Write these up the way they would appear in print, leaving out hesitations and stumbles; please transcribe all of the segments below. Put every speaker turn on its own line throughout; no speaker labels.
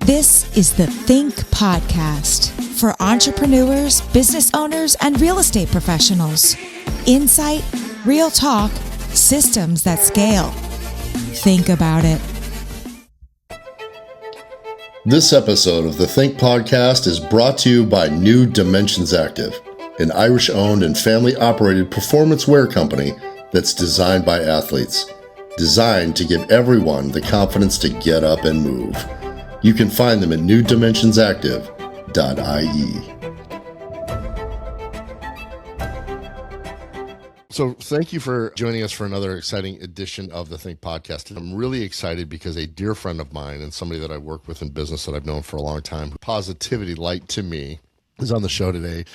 This is the Think Podcast for entrepreneurs, business owners, and real estate professionals. Insight, real talk, systems that scale. Think about it.
This episode of the Think Podcast is brought to you by New Dimensions Active, an Irish-owned and family-operated performance wear company that's designed by athletes, designed to give everyone the confidence to get up and move. You can find them at newdimensionsactive.ie. So thank you for joining us for another exciting edition of the Think Podcast. I'm really excited because a dear friend of mine and somebody that I work with in business that I've known for a long time, positivity light to me, is on the show today.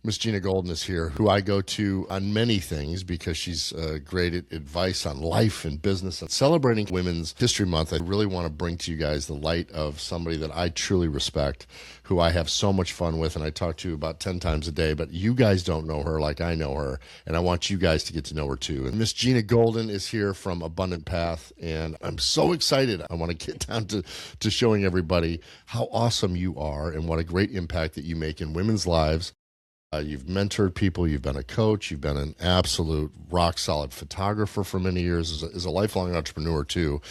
Miss Jena Golden is here, who I go to on many things because she's great at advice on life and business. And celebrating Women's History Month, I really want to bring to you guys the light of somebody that I truly respect, who I have so much fun with, and I talk to about 10 times a day, but you guys don't know her like I know her, and I want you guys to get to know her too. And Miss Jena Golden is here from Abundant Path, and I'm so excited. I want to get down to showing everybody how awesome you are and what a great impact that you make in women's lives. You've mentored people, you've been a coach, you've been an absolute rock-solid photographer for many years, as a lifelong entrepreneur too.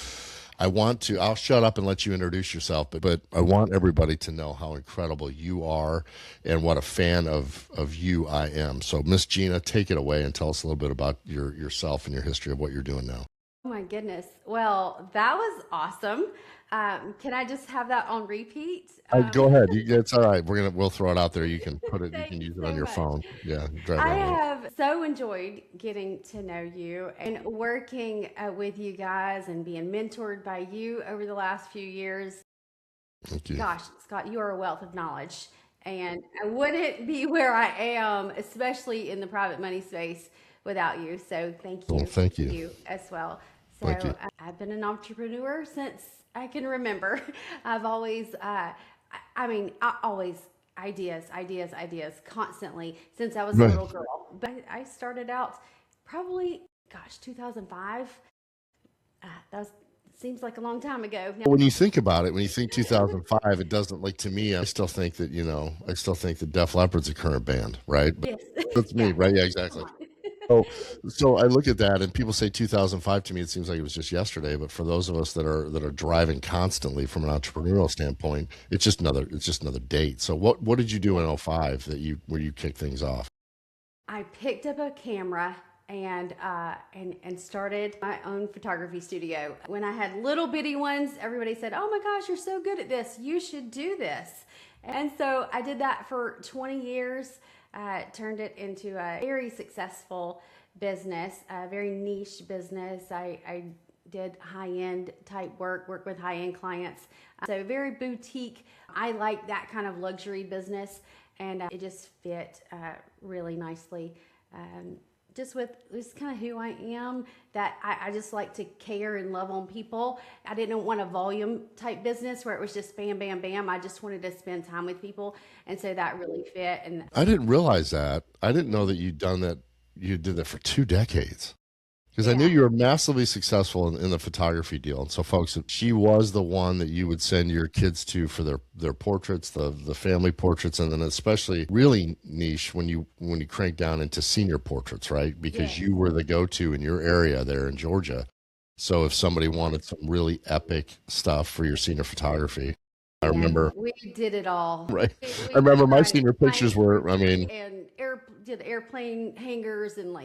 I'll shut up and let you introduce yourself, but I want everybody to know how incredible you are and what a fan of you I am. So Miss Jena, take it away and tell us a little bit about yourself and your history of what you're doing now.
Oh my goodness. Well, that was awesome. Can I just have that on repeat?
Go ahead. It's all right. We'll throw it out there. You can put it. You can use it on your phone. Yeah.
I have so enjoyed getting to know you and working with you guys and being mentored by you over the last few years.
Thank you.
Gosh, Scott, you are a wealth of knowledge, and I wouldn't be where I am, especially in the private money space, without you. So thank you.
Well, thank you
as well. So
thank you.
I've been an entrepreneur since I can remember. I've always, ideas constantly since I was a little girl. But I started out probably, 2005. Seems like a long time ago. Now,
when you think about it, when you think 2005, it doesn't, like, to me, I still think that Def Leppard's a current band, right?
Yes.
That's me, right? Yeah, exactly. So I look at that and people say 2005 to me, it seems like it was just yesterday. But for those of us that are driving constantly from an entrepreneurial standpoint, it's just another date. So what did you do in 2005 where you kicked things off?
I picked up a camera and started my own photography studio. When I had little bitty ones, everybody said, "Oh my gosh, you're so good at this. You should do this." And so I did that for 20 years. Turned it into a very successful business, a very niche business. I did high-end type work with high-end clients. So very boutique. I like that kind of luxury business, and it just fit really nicely. Just kind of who I am, that I just like to care and love on people. I didn't want a volume type business where it was just bam, bam, bam. I just wanted to spend time with people. And so that really fit. And
I didn't realize that. I didn't know that you'd done that. You did that for 2 decades. Because I knew you were massively successful in the photography deal. And so, folks, she was the one that you would send your kids to for their portraits, the family portraits, and then especially really niche when you crank down into senior portraits, right? Because you were the go-to in your area there in Georgia. So if somebody wanted some really epic stuff for your senior photography, I remember
we did it all.
Right. I remember my senior pictures were,
did airplane hangers and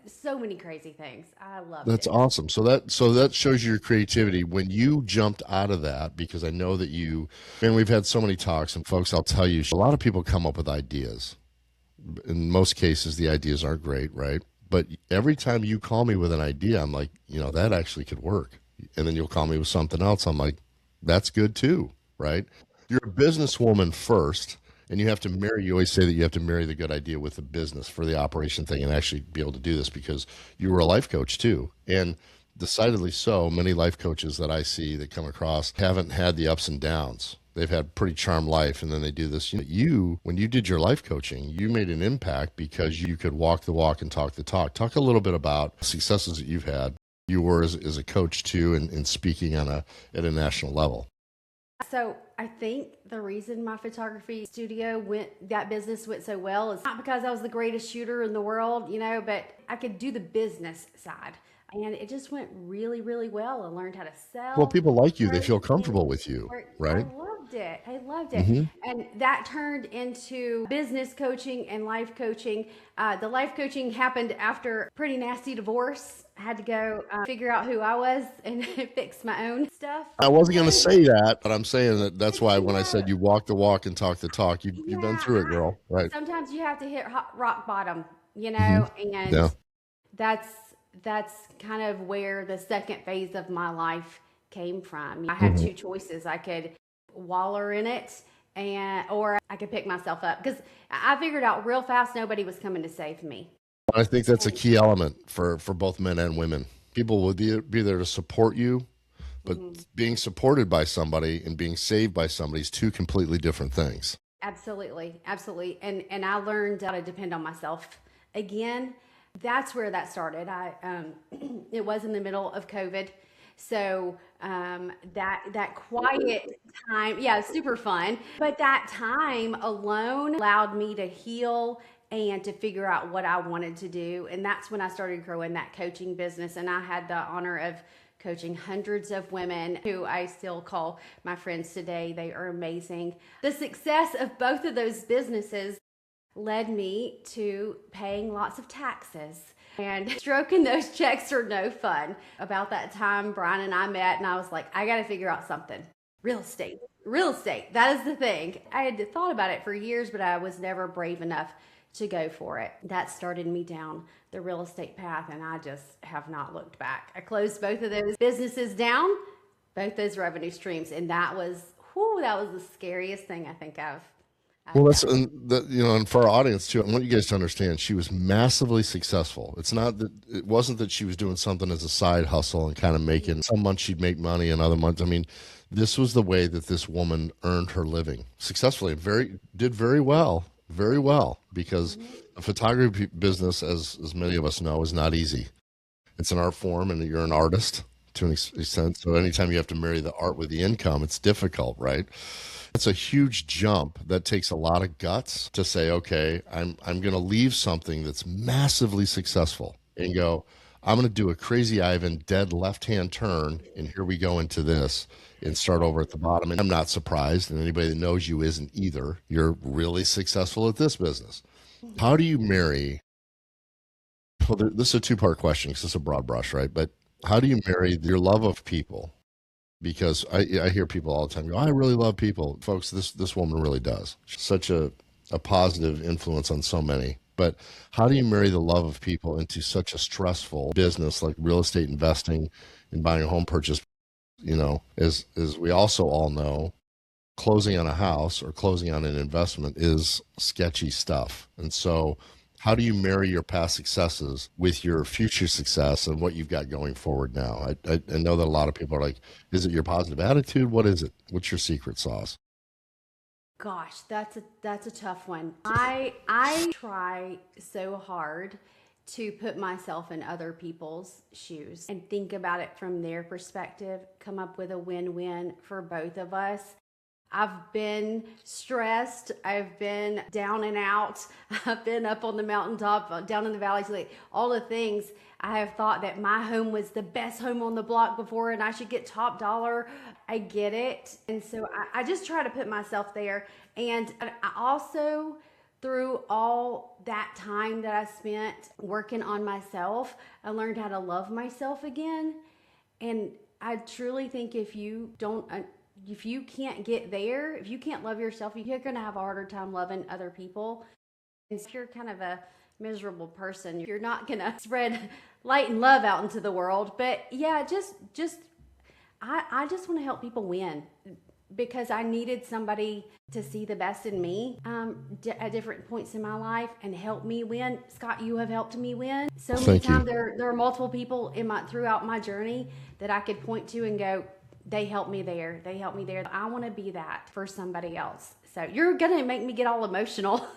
so many crazy things. I love it.
That's awesome. So that shows your creativity when you jumped out of that, because I know that we've had so many talks, and folks, I'll tell you, a lot of people come up with ideas. In most cases, the ideas aren't great, right? But every time you call me with an idea, I'm like, that actually could work. And then you'll call me with something else. I'm like, that's good too, right? You're a businesswoman first. And you always say that you have to marry the good idea with the business for the operation thing and actually be able to do this, because you were a life coach too. And decidedly so, many life coaches that I see that come across haven't had the ups and downs. They've had pretty charmed life, and then they do this. When you did your life coaching, you made an impact because you could walk the walk and talk the talk. Talk a little bit about successes that you've had. You were as a coach too, and speaking at a national level.
So I think the reason my photography studio that business went so well is not because I was the greatest shooter in the world, but I could do the business side. And it just went really, really well. I learned how to sell.
Well, people like you. They feel comfortable with you, right?
I loved it.
Mm-hmm.
And that turned into business coaching and life coaching. The life coaching happened after a pretty nasty divorce. I had to go figure out who I was and fix my own stuff.
I wasn't going to say that, but I'm saying that's why when I said you walk the walk and talk the talk, you've been through it, girl. Right.
Sometimes you have to hit rock bottom,
Mm-hmm.
and
Yeah.
that's kind of where the second phase of my life came from. I had two choices. I could waller in it or I could pick myself up, because I figured out real fast nobody was coming to save me.
I think that's a key element for both men and women. People will be there to support you, but being supported by somebody and being saved by somebody is two completely different things.
Absolutely. And I learned how to depend on myself again. That's where that started. It was in the middle of COVID. So that quiet time, yeah, super fun. But that time alone allowed me to heal and to figure out what I wanted to do. And that's when I started growing that coaching business. And I had the honor of coaching hundreds of women who I still call my friends today. They are amazing. The success of both of those businesses led me to paying lots of taxes, and stroking those checks are no fun. About that time, Brian and I met, and I was like, I got to figure out something. Real estate, that is the thing. I had thought about it for years, but I was never brave enough to go for it. That started me down the real estate path, and I just have not looked back. I closed both of those businesses down, both those revenue streams, and that was the scariest thing I think I've
Well, and for our audience too, I want you guys to understand she was massively successful. It wasn't that she was doing something as a side hustle and kind of making, some months she'd make money and other months. I mean, this was the way that this woman earned her living successfully. Did very well, because a photography business, as many of us know, is not easy. It's an art form, and you're an artist to an extent. So anytime you have to marry the art with the income, it's difficult, right? It's a huge jump that takes a lot of guts to say, okay, I'm going to leave something that's massively successful and go, I'm going to do a crazy Ivan dead left-hand turn, and here we go into this and start over at the bottom. And I'm not surprised, and anybody that knows you isn't either. You're really successful at this business. How do you marry? Well, this is a two-part question because it's a broad brush, right? But how do you marry your love of people? Because I hear people all the time go, I really love people. Folks, this woman really does. She's such a positive influence on so many. But how do you marry the love of people into such a stressful business like real estate investing and buying a home purchase? As we also all know, closing on a house or closing on an investment is sketchy stuff. And so how do you marry your past successes with your future success and what you've got going forward now? I know that a lot of people are like, is it your positive attitude? What is it? What's your secret sauce?
Gosh, that's a tough one. I try so hard to put myself in other people's shoes and think about it from their perspective, come up with a win-win for both of us. I've been stressed. I've been down and out. I've been up on the mountaintop, down in the valleys, like all the things. I have thought that my home was the best home on the block before and I should get top dollar. I get it. And so I just try to put myself there. And I also, through all that time that I spent working on myself, I learned how to love myself again. And I truly think if you can't get there, if you can't love yourself, you're going to have a harder time loving other people. And if you're kind of a miserable person, you're not going to spread light and love out into the world. But yeah, I just want to help people win, because I needed somebody to see the best in me at different points in my life and help me win. Scott, you have helped me win so many times. There are multiple people throughout my journey that I could point to and go, they helped me there. They helped me there. I want to be that for somebody else. So you're going to make me get all emotional.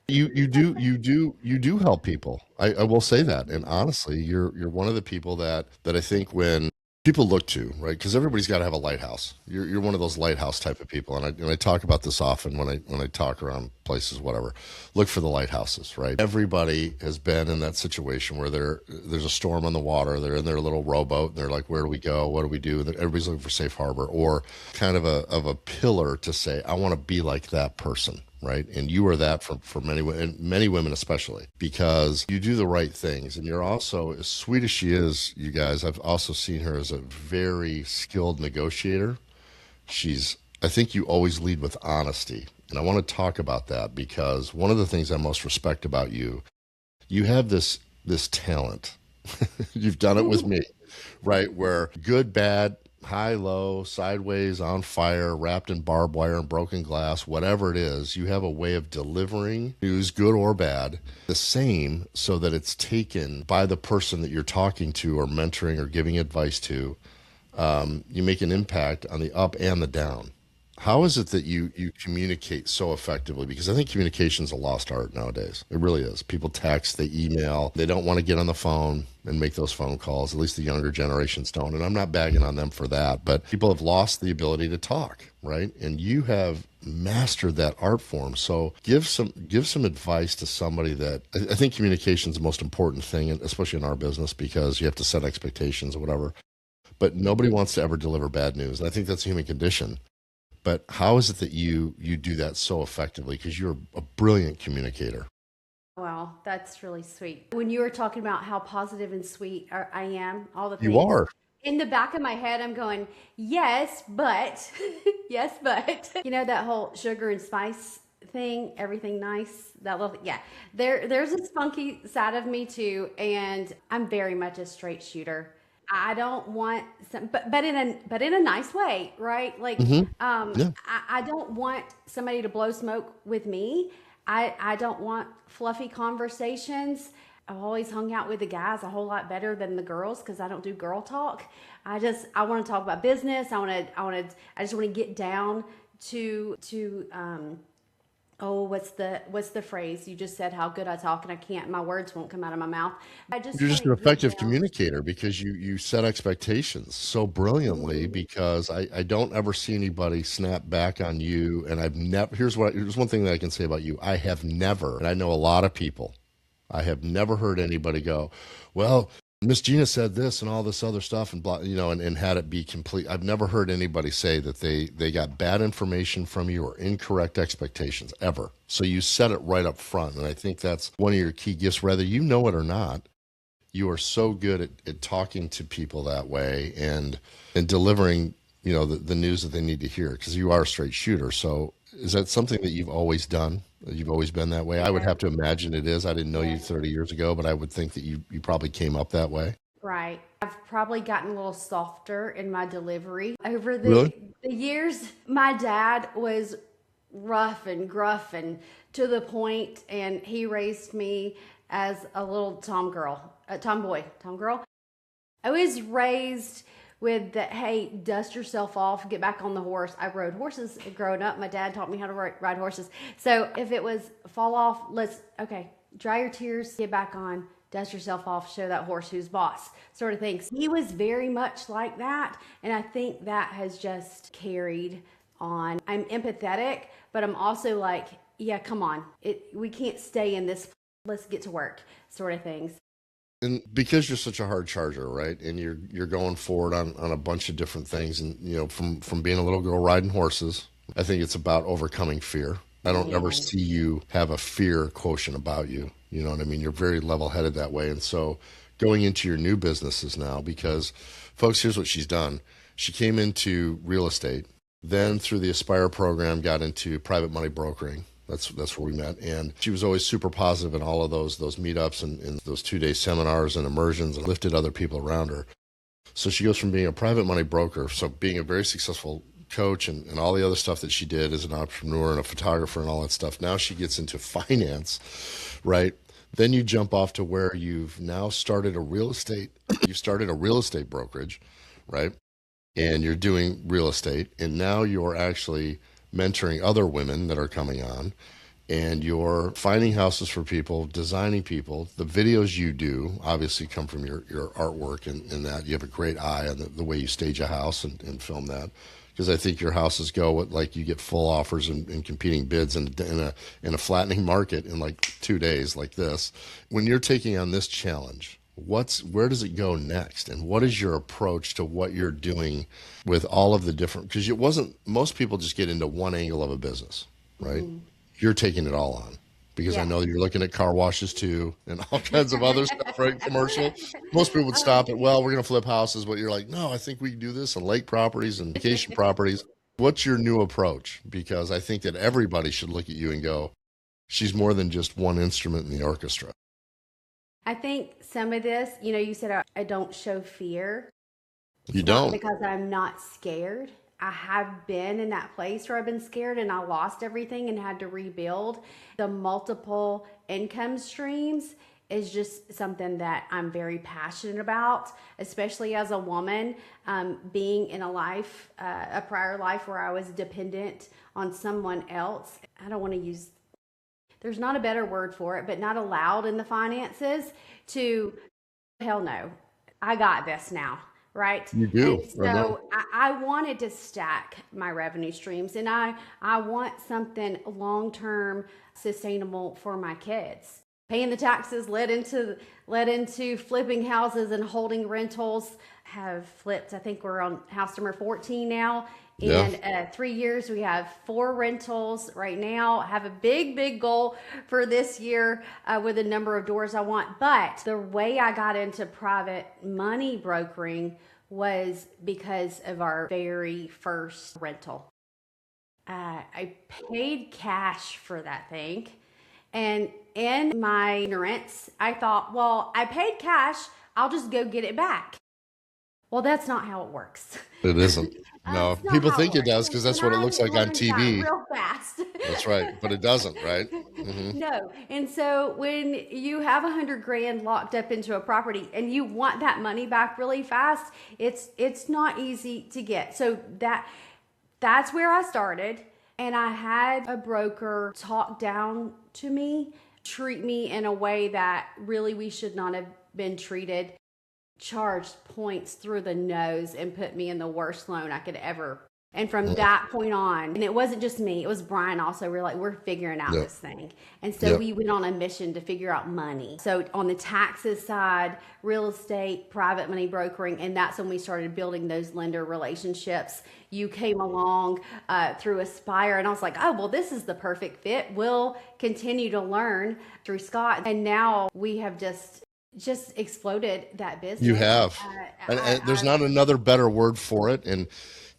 You do help people. I will say that. And honestly, you're one of the people that I think when people look to, right? Because everybody's got to have a lighthouse. You're one of those lighthouse type of people, and I talk about this often when I talk around places, whatever. Look for the lighthouses, right? Everybody has been in that situation where there's a storm on the water. They're in their little rowboat, and they're like, "Where do we go? What do we do?" And everybody's looking for safe harbor or kind of a pillar to say, "I want to be like that person." Right. And you are that for many women, especially because you do the right things. And you're also, as sweet as she is, you guys, I've also seen her as a very skilled negotiator. I think you always lead with honesty. And I want to talk about that because one of the things I most respect about you, you have this talent. You've done it with me, right? Where good, bad, high, low, sideways, on fire, wrapped in barbed wire and broken glass, whatever it is, you have a way of delivering news, good or bad, the same so that it's taken by the person that you're talking to or mentoring or giving advice to. You make an impact on the up and the down. How is it that you communicate so effectively? Because I think communication is a lost art nowadays. It really is. People text, they email, they don't want to get on the phone and make those phone calls. At least the younger generations don't. And I'm not bagging on them for that, but people have lost the ability to talk, right? And you have mastered that art form. So give some advice to somebody that I think communication is the most important thing, especially in our business, because you have to set expectations or whatever. But nobody wants to ever deliver bad news. And I think that's a human condition. But how is it that you do that so effectively? Because you're a brilliant communicator.
Well, that's really sweet. When you were talking about how positive and sweet I am, all the things.
You are.
In the back of my head, I'm going, yes, but, yes, but. You know, that whole sugar and spice thing, everything nice, that little, yeah. There's a spunky side of me too, and I'm very much a straight shooter. I don't want some, but in a nice way, right? Like,
Yeah.
I don't want somebody to blow smoke with me. I don't want fluffy conversations. I've always hung out with the guys a whole lot better than the girls because I don't do girl talk. I want to talk about business. I just want to get down to oh, what's the phrase? You just said how good I talk and my words won't come out of my mouth.
You're just an effective communicator because you set expectations so brilliantly because I don't ever see anybody snap back on you. And here's one thing that I can say about you. I have never, and I know a lot of people, I have never heard anybody go, well, Miss Jena said this and all this other stuff and blah, and had it be complete. I've never heard anybody say that they got bad information from you or incorrect expectations ever. So you set it right up front. And I think that's one of your key gifts, whether you know it or not. You are so good at talking to people that way and delivering, the news that they need to hear because you are a straight shooter. So is that something that you've always done? You've always been that way? I would have to imagine it is. I didn't know you 30 years ago, but I would think that you probably came up that way.
Right. I've probably gotten a little softer in my delivery over
Really?
the years. My dad was rough and gruff and to the point, and he raised me as a little tomboy. I was raised with the, hey, dust yourself off, get back on the horse. I rode horses growing up. My dad taught me how to ride horses. So if it was fall off, dry your tears, get back on, dust yourself off, show that horse who's boss, sort of things. He was very much like that. And I think that has just carried on. I'm empathetic, but I'm also like, yeah, come on. We can't stay in this. Let's get to work, sort of things.
And because you're such a hard charger, right? And you're going forward on a bunch of different things. And, from being a little girl riding horses, I think it's about overcoming fear. I don't ever see you have a fear quotient about you. You know what I mean? You're very level-headed that way. And so going into your new businesses now, because folks, here's what she's done. She came into real estate, then through the Aspire program, got into private money brokering. That's where we met. And she was always super positive in all of those meetups and those 2-day seminars and immersions and lifted other people around her. So she goes from being a private money broker, so being a very successful coach and all the other stuff that she did as an entrepreneur and a photographer and all that stuff. Now she gets into finance, right? Then you jump off to where you've now started a real estate brokerage, right? And you're doing real estate. And now you're actually mentoring other women that are coming on. and you're finding houses for people, designing people. The videos you do obviously come from your artwork, and that you have a great eye on the way you stage a house and film that. Because I think your houses go with, like, you get full offers and competing bids in a flattening market in like 2 days like this. When you're taking on this challenge, where does it go next, and what is your approach to what you're doing with all of the different? Because it wasn't, most people just get into one angle of a business, right? You're taking it all on, because I know that you're looking at car washes too and all kinds of other stuff, right? Commercial. Most people would stop at, well, we're going to flip houses, but you're like, no, I think we can do this on lake properties and vacation properties. What's your new approach? Because I think that everybody should look at you and go, she's more than just one instrument in the orchestra.
I think some of this, you said I don't show fear.
You don't.
Because I'm not scared. I have been in that place where I've been scared and I lost everything and had to rebuild. The multiple income streams is just something that I'm very passionate about, especially as a woman, being in a prior life where I was dependent on someone else. I don't want to use, there's not a better word for it, but not allowed in the finances to, hell no, I got this now. Right?
You do.
And so I wanted to stack my revenue streams, and I want something long-term sustainable for my kids. Paying the taxes led into flipping houses and holding rentals. Have flipped, I think we're on house number 14 now. In 3 years, we have 4 rentals right now. I have a big goal for this year with the number of doors I want. But the way I got into private money brokering was because of our very first rental. I paid cash for that thing. And in my ignorance, I thought, well, I paid cash, I'll just go get it back. Well, that's not how it works.
It isn't. No, people think it does because that's what it looks like on TV.
Real fast.
That's right, but it doesn't, right?
No. And so when you have $100,000 locked up into a property and you want that money back really fast, it's not easy to get. So that's where I started. And I had a broker talk down to me, treat me in a way that really we should not have been treated, charged points through the nose and put me in the worst loan I could ever. And from that point on, and it wasn't just me, it was Brian also. We're figuring out this thing. And so we went on a mission to figure out money. So on the taxes side, real estate, private money brokering, and that's when we started building those lender relationships. You came along through Aspire, and I was like, oh, well, this is the perfect fit. We'll continue to learn through Scott. And now we have just exploded that business.
You have. And there's not another better word for it.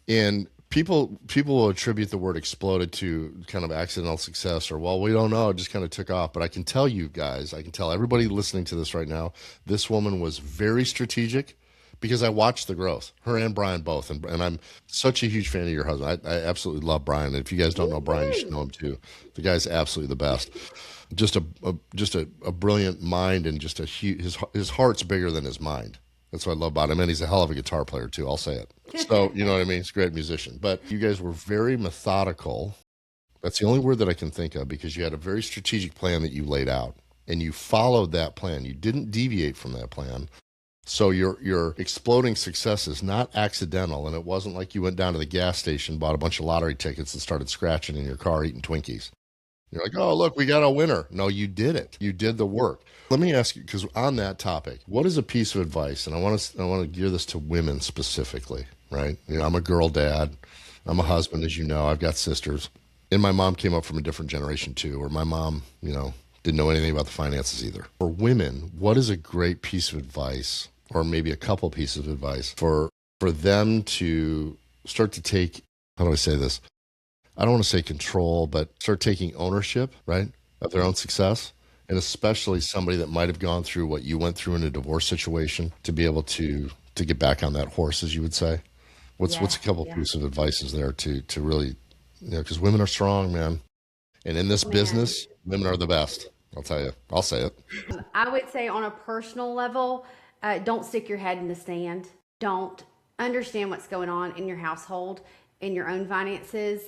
And people will attribute the word exploded to kind of accidental success, or, well, we don't know, it just kind of took off. But I can tell you guys, I can tell everybody listening to this right now, this woman was very strategic, because I watched the growth, her and Brian both. And I'm such a huge fan of your husband. I absolutely love Brian. And if you guys don't know Brian, you should know him too. The guy's absolutely the best. Just a brilliant mind, and just his heart's bigger than his mind. That's what I love about him. And he's a hell of a guitar player too. I'll say it. So, you know what I mean? He's a great musician. But you guys were very methodical. That's the only word that I can think of, because you had a very strategic plan that you laid out, and you followed that plan. You didn't deviate from that plan. So your exploding success is not accidental, and it wasn't like you went down to the gas station, bought a bunch of lottery tickets, and started scratching in your car eating Twinkies. You're like, oh, look, we got a winner. No, you did it. You did the work. Let me ask you, because on that topic, what is a piece of advice? And I want to gear this to women specifically, right? I'm a girl dad. I'm a husband, as you know. I've got sisters. And my mom came up from a different generation too, where my mom, didn't know anything about the finances either. For women, what is a great piece of advice, or maybe a couple pieces of advice for them to start to take, how do I say this? I don't want to say control, but start taking ownership, right, of their own success. And especially somebody that might have gone through what you went through in a divorce situation, to be able to get back on that horse, as you would say. What's a couple pieces of advice is there to really, because women are strong, man. And in this business, women are the best. I'll tell you. I'll say it.
I would say on a personal level, don't stick your head in the sand. Don't understand what's going on in your household, in your own finances.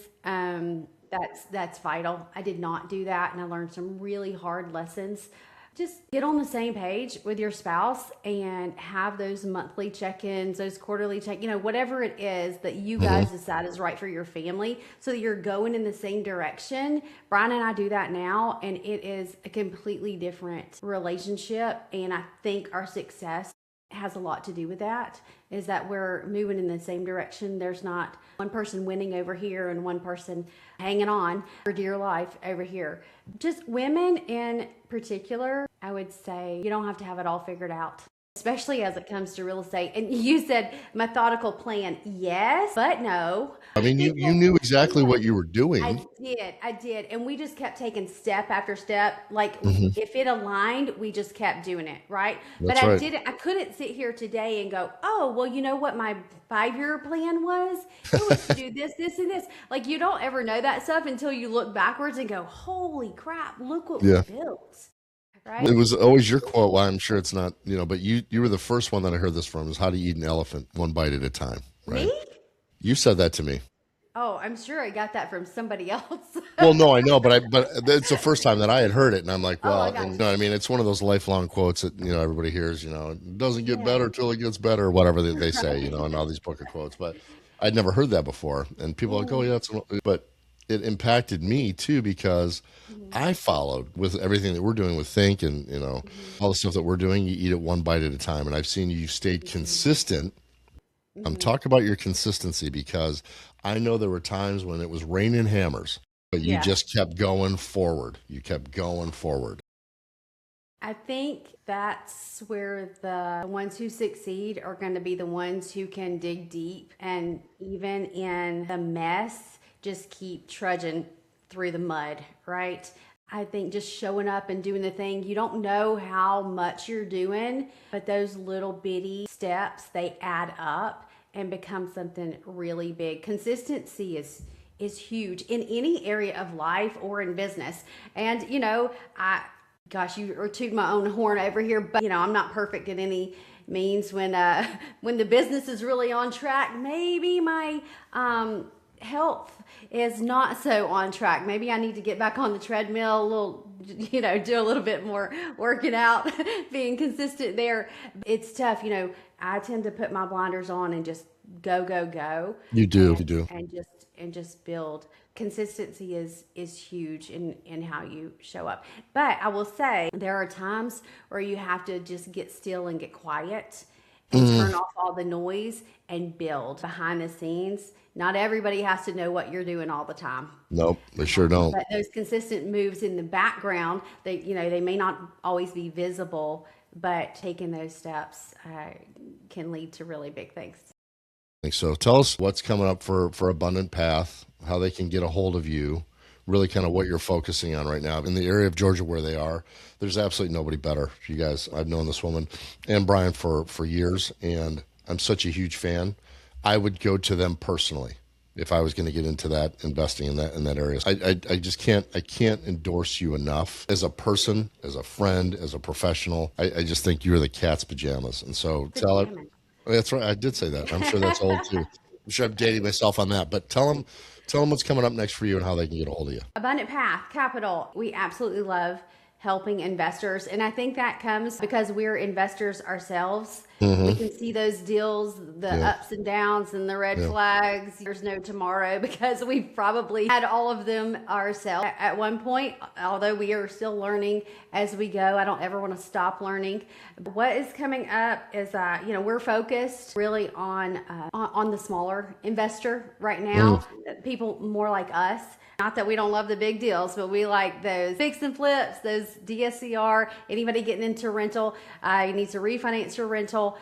That's vital. I did not do that, and I learned some really hard lessons. Just get on the same page with your spouse and have those monthly check-ins, those quarterly whatever it is that you guys decide is right for your family, so that you're going in the same direction. Brian and I do that now, and it is a completely different relationship. And I think our success has a lot to do with that, is that we're moving in the same direction. There's not one person winning over here and one person hanging on for dear life over here. Just women in particular, I would say you don't have to have it all figured out, especially as it comes to real estate. And you said methodical plan. Yes, but no.
I mean, you knew exactly what you were doing.
I did. And we just kept taking step after step. Like if it aligned, we just kept doing it. Right.
That's
but
right.
I couldn't sit here today and go, oh, well, you know what my 5-year plan was? It was to do this, this, and this. Like, you don't ever know that stuff until you look backwards and go, holy crap, look what we built. Right?
It was always your quote. Well, I'm sure it's not, but you were the first one that I heard this from, is how to eat an elephant one bite at a time. Right?
Me?
You said that to me.
Oh, I'm sure I got that from somebody else.
Well, no, I know, but it's the first time that I had heard it, and I'm like, well,
gotcha.
and, you know what I mean? It's one of those lifelong quotes that, everybody hears, it doesn't get better till it gets better, whatever they say, and all these book of quotes. But I'd never heard that before. And people are like, oh, yeah, but it impacted me too, because I followed with everything that we're doing with Think and, all the stuff that we're doing. You eat it one bite at a time. And I've seen you stayed consistent. I'm talking about your consistency, because I know there were times when it was raining hammers, but you just kept going forward. You kept going forward.
I think that's where the ones who succeed are going to be the ones who can dig deep, and even in the mess, just keep trudging through the mud, right? I think just showing up and doing the thing, you don't know how much you're doing, but those little bitty steps, they add up and become something really big. Consistency is huge in any area of life or in business. And, gosh, you are tooting my own horn over here, but, I'm not perfect at any means. When the business is really on track, maybe my health is not so on track. Maybe I need to get back on the treadmill a little, do a little bit more working out, being consistent there. It's tough. I tend to put my blinders on and just go.
You do.
And just build. Consistency is huge in how you show up. But I will say there are times where you have to just get still and get quiet and turn off all the noise and build behind the scenes. Not everybody has to know what you're doing all the time.
Nope, they sure don't.
But those consistent moves in the background, they may not always be visible, but taking those steps can lead to really big things.
So tell us what's coming up for Abundant Path, how they can get a hold of you, really kind of what you're focusing on right now. In the area of Georgia where they are, there's absolutely nobody better. You guys, I've known this woman and Brian for years, and I'm such a huge fan. I would go to them personally if I was going to get into that, investing in that area. I just can't endorse you enough as a person, as a friend, as a professional. I just think you're the cat's pajamas. And so tell it. That's right. I did say that. I'm sure that's old too. I'm sure I'm dating myself on that. But tell them what's coming up next for you and how they can get a hold of you.
Abundant Path Capital. We absolutely love helping investors. And I think that comes because we're investors ourselves. We can see those deals, the ups and downs and the red flags. There's no tomorrow because we've probably had all of them ourselves at one point, although we are still learning as we go. I don't ever want to stop learning. What is coming up is, we're focused really on the smaller investor right now, people more like us. Not that we don't love the big deals, but we like those fix and flips, those DSCR, anybody getting into rental, you need to refinance your rental.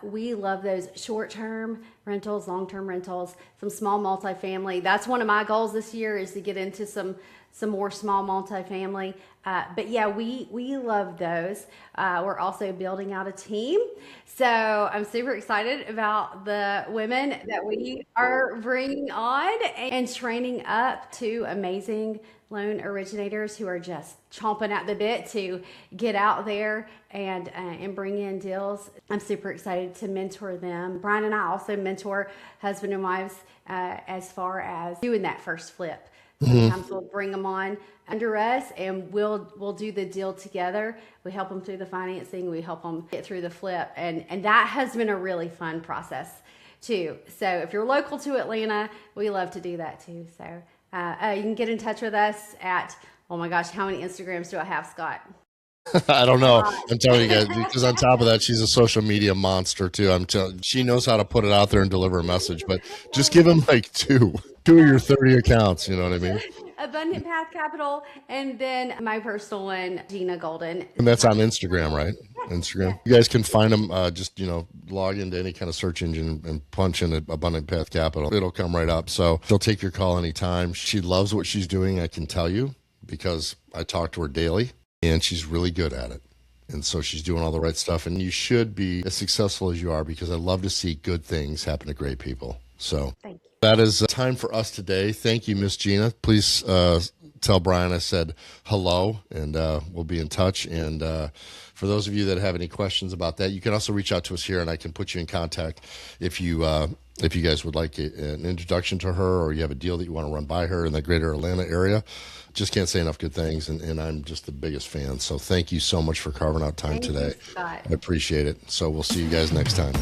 We love those short-term rentals, long-term rentals, some small multifamily. That's one of my goals this year, is to get into some more small multifamily. But yeah, we love those. We're also building out a team. So I'm super excited about the women that we are bringing on and training up to amazing loan originators who are just chomping at the bit to get out there and bring in deals. I'm super excited to mentor them. Brian and I also mentor husband and wives as far as doing that first flip. Sometimes we'll bring them on under us, and we'll do the deal together. We help them through the financing. We help them get through the flip, and that has been a really fun process too. So if you're local to Atlanta, we love to do that too. So you can get in touch with us at, oh my gosh, how many Instagrams do I have, Scott?
I don't know. I'm telling you guys, because on top of that, she's a social media monster too. She knows how to put it out there and deliver a message, but just give them like two of your 30 accounts. You know what I mean?
Abundant Path Capital, and then my personal one, Jena Golden.
And that's on Instagram, right? Instagram. You guys can find them. Just log into any kind of search engine and punch in Abundant Path Capital. It'll come right up. So she'll take your call anytime. She loves what she's doing. I can tell you because I talk to her daily, and she's really good at it. And so she's doing all the right stuff. And you should be as successful as you are, because I love to see good things happen to great people. So
Thank you.
That is time for us today. Thank you, Miss Jena. Please tell Brian I said hello, and we'll be in touch. And for those of you that have any questions about that, you can also reach out to us here, and I can put you in contact if you guys would like an introduction to her, or you have a deal that you want to run by her in the greater Atlanta area. Just can't say enough good things, and I'm just the biggest fan. So thank you so much for carving out time today.
Thank you, Scott.
I appreciate it. So we'll see you guys next time.